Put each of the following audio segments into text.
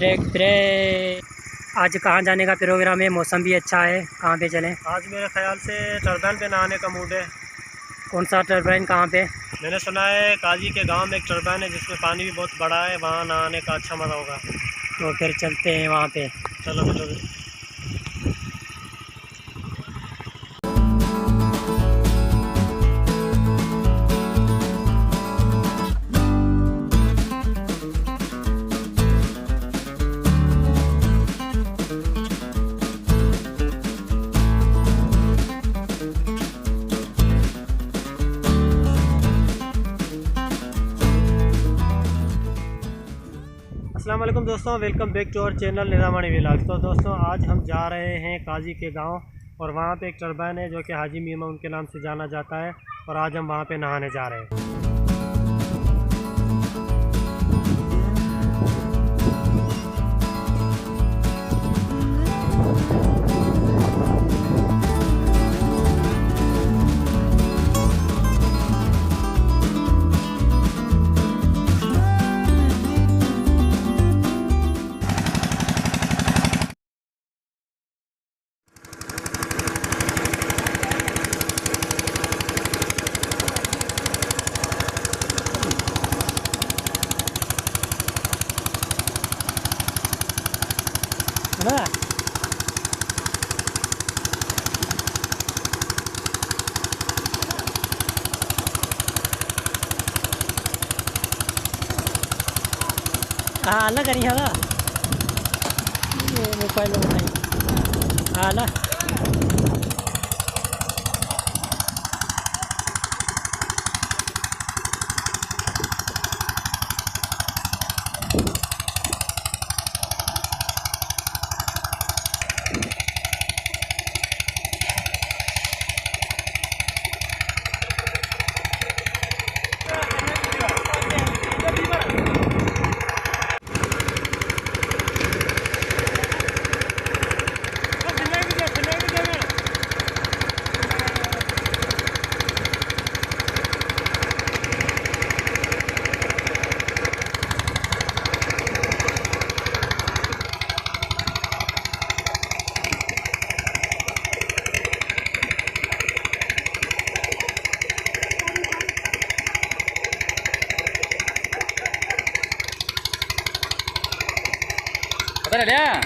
Break break. आज कहाँ जाने का प्रोग्राम है? मौसम भी अच्छा है, कहाँ पे चलें? आज मेरे ख्याल से टरबाइन पे नहाने का मूड है। कौन सा टरबाइन, कहाँ पे? मैंने सुना है काजी के गांव में एक टरबाइन है जिसमें पानी भी बहुत बड़ा है, वहाँ नहाने का अच्छा मज़ा होगा। तो फिर चलते हैं वहाँ पे। चलो चलो। अस्सलाम वालेकुम दोस्तों, welcome back to our channel Nizamani vlogs. तो दोस्तों आज हम जा रहे हैं काजी के गांव और वहां पे एक टरबाइन है जो कि हाजी मीमा उनके नाम से जाना जाता है और आज हम वहां पे नहाने जा रहे हैं। हाँ ना करी हाँ मोबाइल में हाँ ना। Betul ada.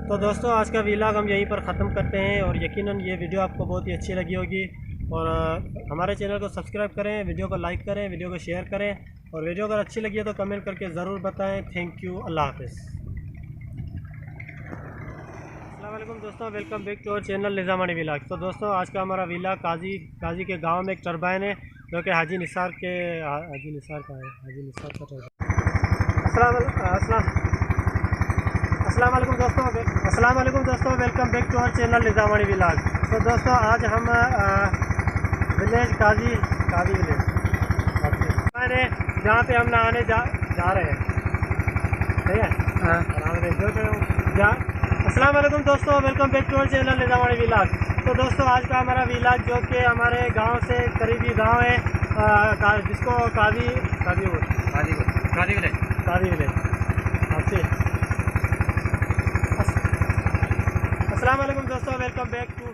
तो दोस्तों आज का व्लॉग हम यहीं पर ख़त्म करते हैं और यकीनन ये वीडियो आपको बहुत ही अच्छी लगी होगी और हमारे चैनल को सब्सक्राइब करें, वीडियो को लाइक करें, वीडियो को शेयर करें और वीडियो अगर अच्छी लगी है तो कमेंट करके ज़रूर बताएं। थैंक यू, अल्लाह हाफ़िज़। अस्सलाम वालेकुम दोस्तों, welcome back to our channel Nizamani vlogs. तो दोस्तों आज का हमारा व्लॉग काजी के गाँव में एक टरबाइन है जो कि हाजी निसार का है। हाजी निसार का टरबाइन। अस्सलाम वालेकुम दोस्तों, welcome back to our channel Nizamani vlog. तो दोस्तों आज हम विलेज काजी विलेज मैंने जहाँ पे हम नहाने जा रहे हैं, ठीक है। अस्सलाम वालेकुम दोस्तों, welcome back to our channel Nizamani vlog. तो दोस्तों आज का हमारा व्लॉग जो कि हमारे गांव से करीबी गांव है जिसको काजी विलेज आपसे। अस्सलाम वालेकुम दोस्तों, वेलकम बैक टू